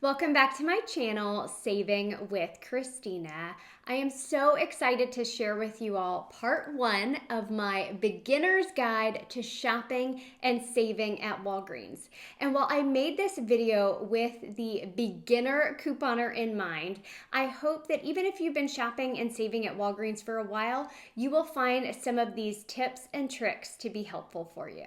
Welcome back to my channel, Saving with Christina. I am so excited to share with you all part one of my beginner's guide to shopping and saving at Walgreens. And while I made this video with the beginner couponer in mind, I hope that even if you've been shopping and saving at Walgreens for a while, you will find some of these tips and tricks to be helpful for you.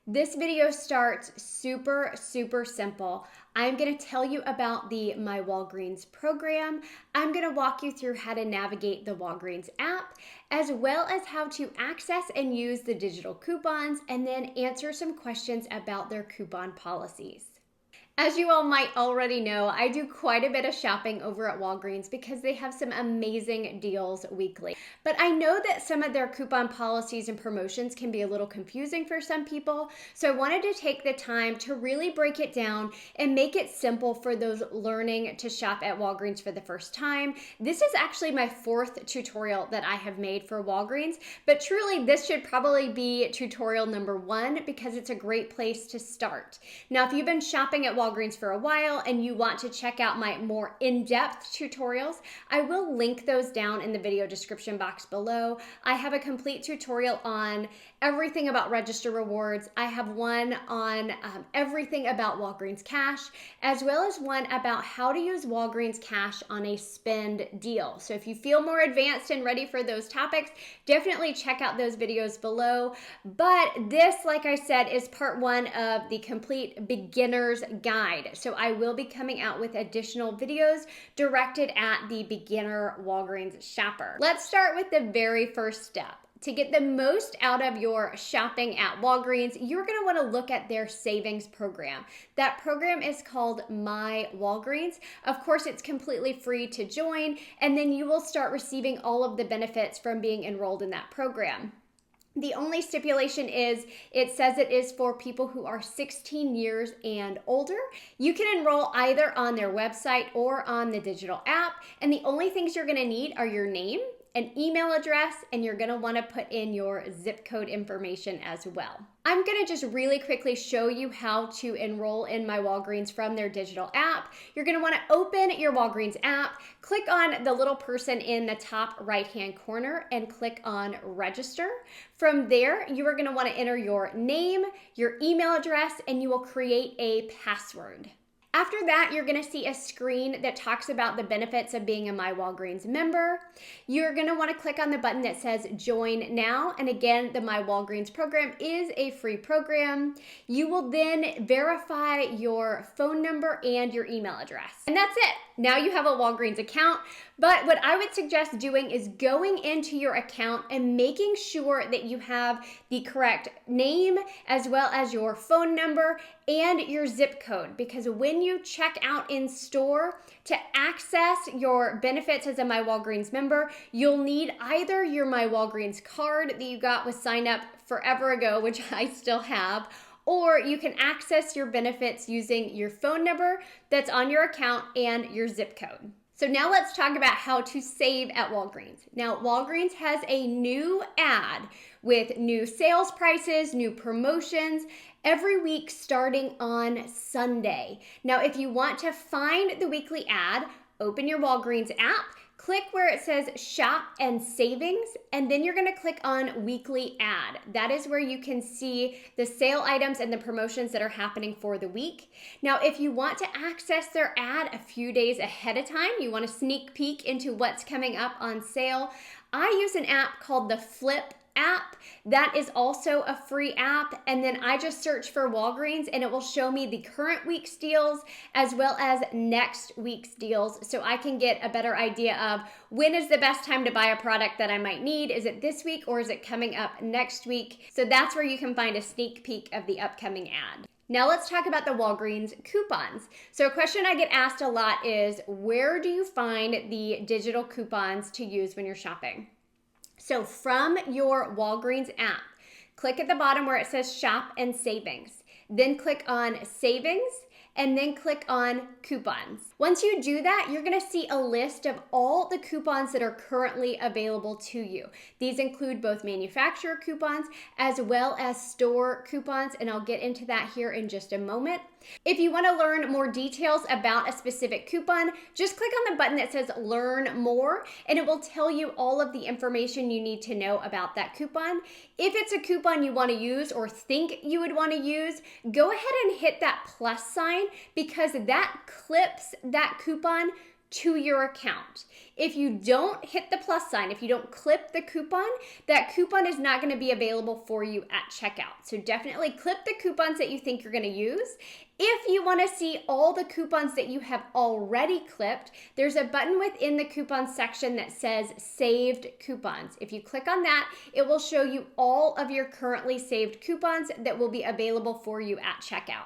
This video starts super simple. I'm going to tell you about the My Walgreens program. I'm going to walk you through how to navigate the Walgreens app, as well as how to access and use the digital coupons, and then answer some questions about their coupon policies. As you all might already know, I do quite a bit of shopping over at Walgreens because they have some amazing deals weekly. But I know that some of their coupon policies and promotions can be a little confusing for some people, so I wanted to take the time to really break it down and make it simple for those learning to shop at Walgreens for the first time. This is actually my fourth tutorial that I have made for Walgreens, but truly this should probably be tutorial number one because it's a great place to start. Now, if you've been shopping at Walgreens for a while and you want to check out my more in-depth tutorials, I will link those down in the video description box below. I have a complete tutorial on everything about register rewards. I have one on everything about Walgreens Cash, as well as one about how to use Walgreens Cash on a spend deal. So if you feel more advanced and ready for those topics, definitely check out those videos below. But this, like I said, is part one of the complete beginner's guide. So I will be coming out with additional videos directed at the beginner Walgreens shopper. Let's start with the very first step. To get the most out of your shopping at Walgreens, you're going to want to look at their savings program. That program is called My Walgreens. Of course, it's completely free to join, and then you will start receiving all of the benefits from being enrolled in that program. The only stipulation is it says it is for people who are 16 years and older. You can enroll either on their website or on the digital app, and the only things you're going to need are your name, an email address, and you're going to want to put in your zip code information as well. I'm going to just really quickly show you how to enroll in My Walgreens from their digital app. You're going to want to open your Walgreens app, click on the little person in the top right-hand corner, and click on Register. From there, you are going to want to enter your name, your email address, and you will create a password. After that, you're going to see a screen that talks about the benefits of being a My Walgreens member. You're going to want to click on the button that says Join Now. And again, the My Walgreens program is a free program. You will then verify your phone number and your email address. And that's it. Now you have a Walgreens account. But what I would suggest doing is going into your account and making sure that you have the correct name as well as your phone number and your zip code, because when you check out in store to access your benefits as a My Walgreens member, you'll need either your My Walgreens card that you got with sign up forever ago, which I still have, or you can access your benefits using your phone number that's on your account and your zip code. So now let's talk about how to save at Walgreens. Now, Walgreens has a new ad with new sales prices, new promotions, every week starting on Sunday. Now, if you want to find the weekly ad, open your Walgreens app, click where it says Shop and Savings, and then you're going to click on Weekly Ad. That is where you can see the sale items and the promotions that are happening for the week. Now, if you want to access their ad a few days ahead of time, you want to sneak peek into what's coming up on sale, I use an app called the Flip app. That is also a free app, and then I just search for Walgreens and it will show me the current week's deals as well as next week's deals, so I can get a better idea of when is the best time to buy a product that I might need. Is it this week or is it coming up next week? So that's where you can find a sneak peek of the upcoming ad. Now let's talk about the Walgreens coupons. So a question I get asked a lot is, where do you find the digital coupons to use when you're shopping? So from your Walgreens app, click at the bottom where it says Shop and Savings. Then click on Savings and then click on Coupons. Once you do that, you're going to see a list of all the coupons that are currently available to you. These include both manufacturer coupons as well as store coupons, and I'll get into that here in just a moment. If you want to learn more details about a specific coupon, just click on the button that says Learn More, and it will tell you all of the information you need to know about that coupon. If it's a coupon you want to use or think you would want to use, go ahead and hit that plus sign because that clips that coupon to your account. If you don't hit the plus sign, if you don't clip the coupon, that coupon is not going to be available for you at checkout. So definitely clip the coupons that you think you're going to use. If you want to see all the coupons that you have already clipped, there's a button within the coupon section that says Saved Coupons. If you click on that, it will show you all of your currently saved coupons that will be available for you at checkout.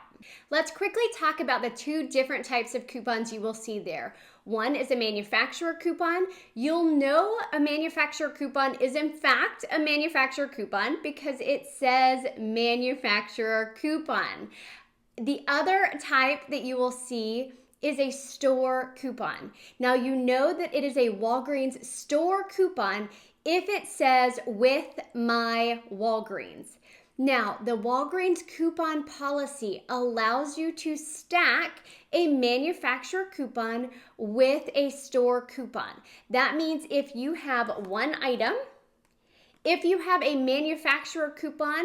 Let's quickly talk about the two different types of coupons you will see there. One is a manufacturer coupon. You'll know a manufacturer coupon is in fact a manufacturer coupon because it says manufacturer coupon. The other type that you will see is a store coupon. Now you know that it is a Walgreens store coupon if it says with My Walgreens. Now, the Walgreens coupon policy allows you to stack a manufacturer coupon with a store coupon. That means if you have one item, if you have a manufacturer coupon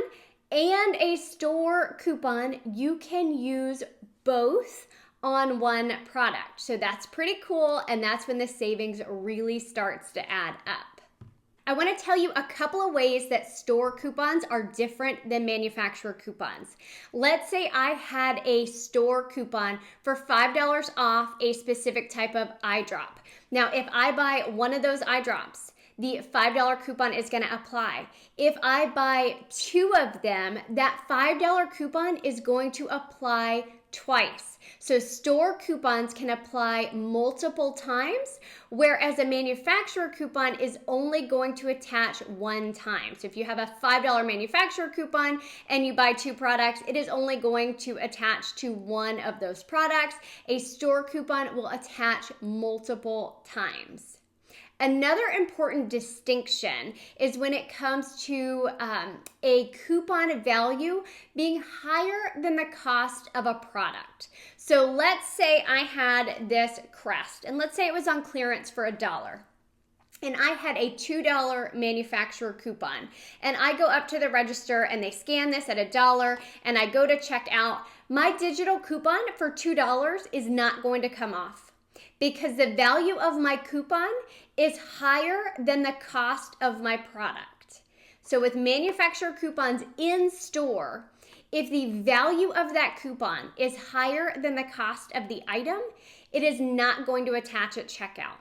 and a store coupon, you can use both on one product. So that's pretty cool, and that's when the savings really starts to add up. I want to tell you a couple of ways that store coupons are different than manufacturer coupons. Let's say I had a store coupon for $5 off a specific type of eye drop. Now, if I buy one of those eye drops, the $5 coupon is going to apply. If I buy two of them, that $5 coupon is going to apply twice. So store coupons can apply multiple times, whereas a manufacturer coupon is only going to attach one time. So if you have a $5 manufacturer coupon and you buy two products, it is only going to attach to one of those products. A store coupon will attach multiple times. Another important distinction is when it comes to a coupon value being higher than the cost of a product. So let's say I had this crest, and let's say it was on clearance for $1. And I had a $2 manufacturer coupon. And I go up to the register and they scan this at $1 and I go to check out. My digital coupon for $2 is not going to come off, because the value of my coupon is higher than the cost of my product. So with manufacturer coupons in store, if the value of that coupon is higher than the cost of the item, it is not going to attach at checkout.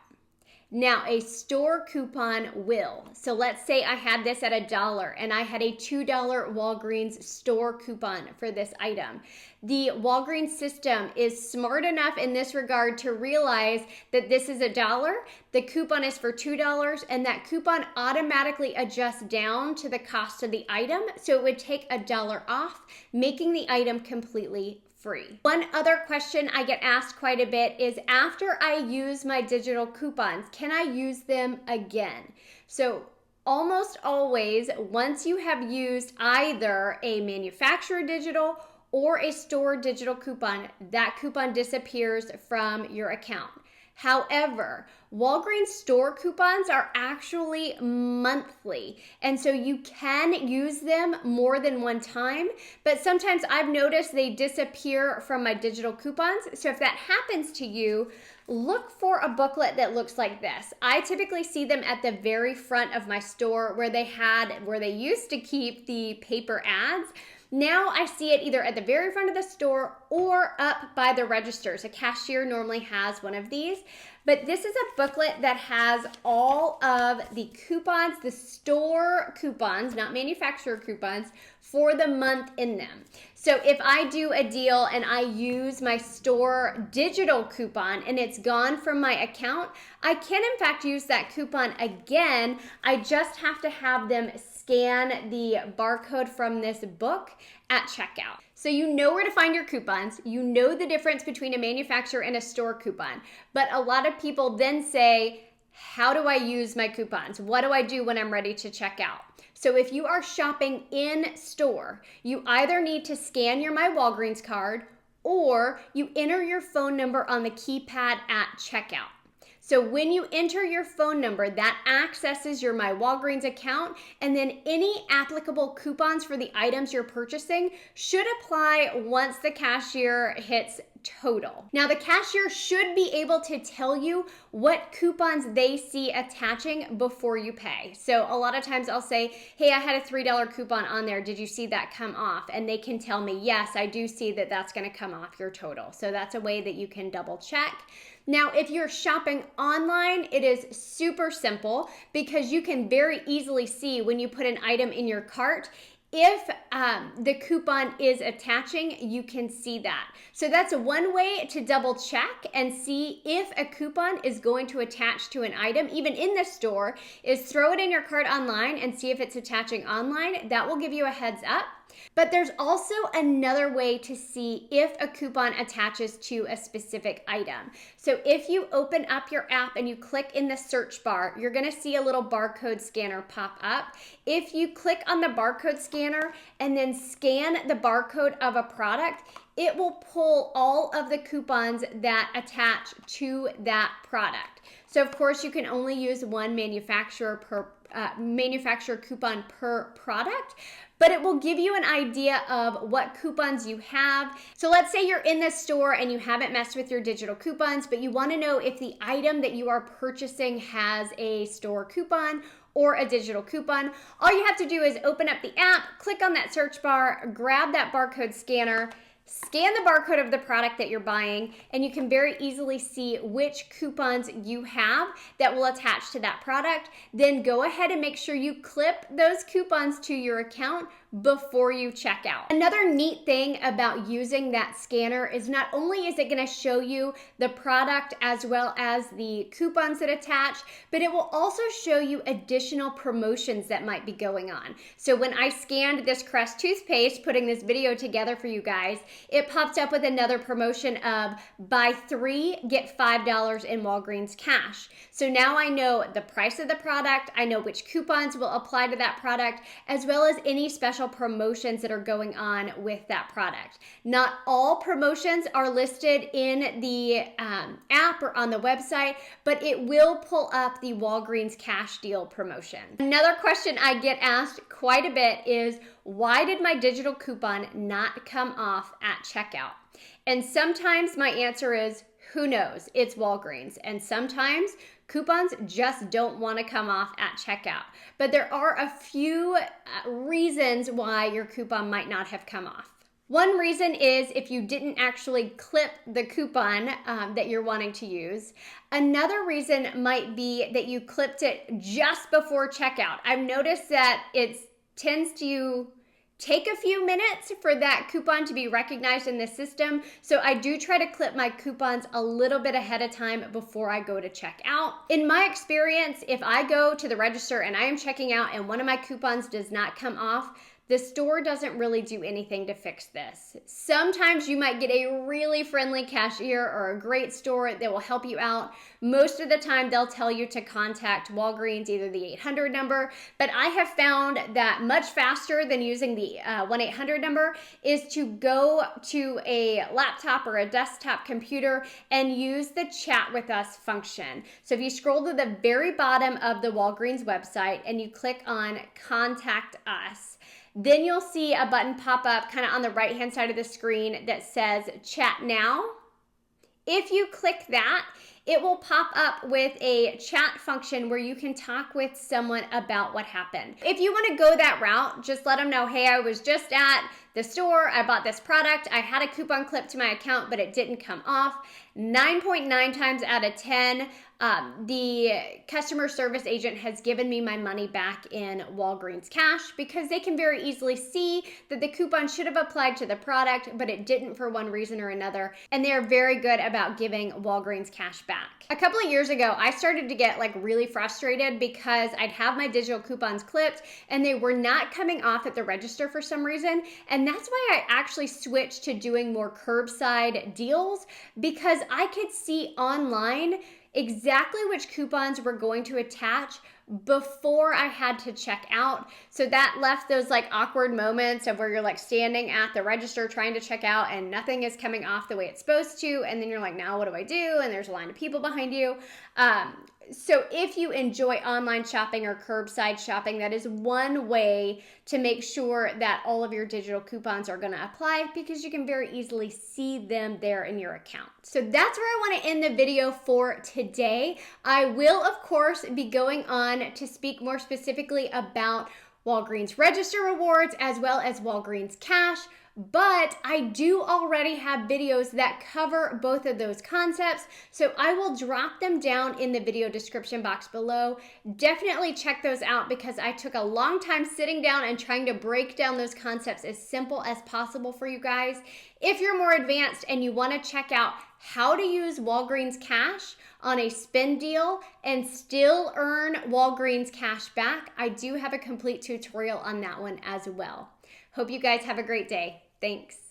Now, a store coupon will. So let's say I had this at $1 and I had a $2 Walgreens store coupon for this item. The Walgreens system is smart enough in this regard to realize that this is $1, the coupon is for $2, and that coupon automatically adjusts down to the cost of the item. So it would take $1 off, making the item completely free. One other question I get asked quite a bit is, after I use my digital coupons, can I use them again? So almost always, once you have used either a manufacturer digital or a store digital coupon, that coupon disappears from your account. However, Walgreens store coupons are actually monthly, and so you can use them more than one time, but sometimes I've noticed they disappear from my digital coupons. So if that happens to you, look for a booklet that looks like this. I typically see them at the very front of my store where they used to keep the paper ads. Now I see it either at the very front of the store or up by the registers. A cashier normally has one of these, but this is a booklet that has all of the coupons, the store coupons, not manufacturer coupons, for the month in them. So if I do a deal and I use my store digital coupon and it's gone from my account, I can in fact use that coupon again. I just have to have them scan the barcode from this book at checkout. So you know where to find your coupons. You know the difference between a manufacturer and a store coupon. But a lot of people then say, how do I use my coupons? What do I do when I'm ready to check out? So if you are shopping in store, you either need to scan your My Walgreens card, or you enter your phone number on the keypad at checkout. So when you enter your phone number, that accesses your My Walgreens account, and then any applicable coupons for the items you're purchasing should apply once the cashier hits total. Now, the cashier should be able to tell you what coupons they see attaching before you pay. So a lot of times I'll say, hey, I had a $3 coupon on there. Did you see that come off? And they can tell me, yes, I do see that that's going to come off your total. So that's a way that you can double check. Now, if you're shopping online, it is super simple because you can very easily see when you put an item in your cart, if the coupon is attaching, you can see that. So that's one way to double check and see if a coupon is going to attach to an item, even in the store, is throw it in your cart online and see if it's attaching online. That will give you a heads up. But there's also another way to see if a coupon attaches to a specific item. So if you open up your app and you click in the search bar, you're going to see a little barcode scanner pop up. If you click on the barcode scanner and then scan the barcode of a product, it will pull all of the coupons that attach to that product. So of course you can only use one manufacturer coupon per product, but it will give you an idea of what coupons you have. So let's say you're in the store and you haven't messed with your digital coupons, but you want to know if the item that you are purchasing has a store coupon or a digital coupon. All you have to do is open up the app, click on that search bar, grab that barcode scanner, scan the barcode of the product that you're buying, and you can very easily see which coupons you have that will attach to that product. Then go ahead and make sure you clip those coupons to your account before you check out. Another neat thing about using that scanner is not only is it going to show you the product as well as the coupons that attach, but it will also show you additional promotions that might be going on. So when I scanned this Crest toothpaste, putting this video together for you guys, it popped up with another promotion of buy 3, get $5 in Walgreens cash. So now I know the price of the product, I know which coupons will apply to that product, as well as any special promotions that are going on with that product. Not all promotions are listed in the app or on the website, but it will pull up the Walgreens cash deal promotion. Another question I get asked quite a bit is, why did my digital coupon not come off at checkout? And sometimes my answer is, who knows? It's Walgreens. And sometimes coupons just don't want to come off at checkout. But there are a few reasons why your coupon might not have come off. One reason is if you didn't actually clip the coupon that you're wanting to use. Another reason might be that you clipped it just before checkout. I've noticed that it tends to take a few minutes for that coupon to be recognized in the system. So I do try to clip my coupons a little bit ahead of time before I go to check out. In my experience, if I go to the register and I am checking out and one of my coupons does not come off, the store doesn't really do anything to fix this. Sometimes you might get a really friendly cashier or a great store that will help you out. Most of the time they'll tell you to contact Walgreens, either the 800 number, but I have found that much faster than using the 1-800 number is to go to a laptop or a desktop computer and use the chat with us function. So if you scroll to the very bottom of the Walgreens website and you click on Contact Us, then you'll see a button pop up kind of on the right-hand side of the screen that says Chat Now. If you click that, it will pop up with a chat function where you can talk with someone about what happened. If you want to go that route, just let them know, hey, I was just at the store, I bought this product, I had a coupon clipped to my account, but it didn't come off. 9.9 times out of 10, the customer service agent has given me my money back in Walgreens cash because they can very easily see that the coupon should have applied to the product, but it didn't for one reason or another. And they are very good about giving Walgreens cash back. A couple of years ago, I started to get really frustrated because I'd have my digital coupons clipped and they were not coming off at the register for some reason. And that's why I actually switched to doing more curbside deals, because I could see online exactly which coupons were going to attach before I had to check out. So that left those like awkward moments of where you're like standing at the register trying to check out and nothing is coming off the way it's supposed to. And then you're like, now what do I do? And there's a line of people behind you. So if you enjoy online shopping or curbside shopping, that is one way to make sure that all of your digital coupons are going to apply, because you can very easily see them there in your account. So that's where I want to end the video for today. I will, of course, be going on to speak more specifically about Walgreens Register Rewards as well as Walgreens Cash. But I do already have videos that cover both of those concepts, so I will drop them down in the video description box below. Definitely check those out, because I took a long time sitting down and trying to break down those concepts as simple as possible for you guys. If you're more advanced and you want to check out how to use Walgreens Cash on a spend deal and still earn Walgreens Cash back, I do have a complete tutorial on that one as well. Hope you guys have a great day. Thanks.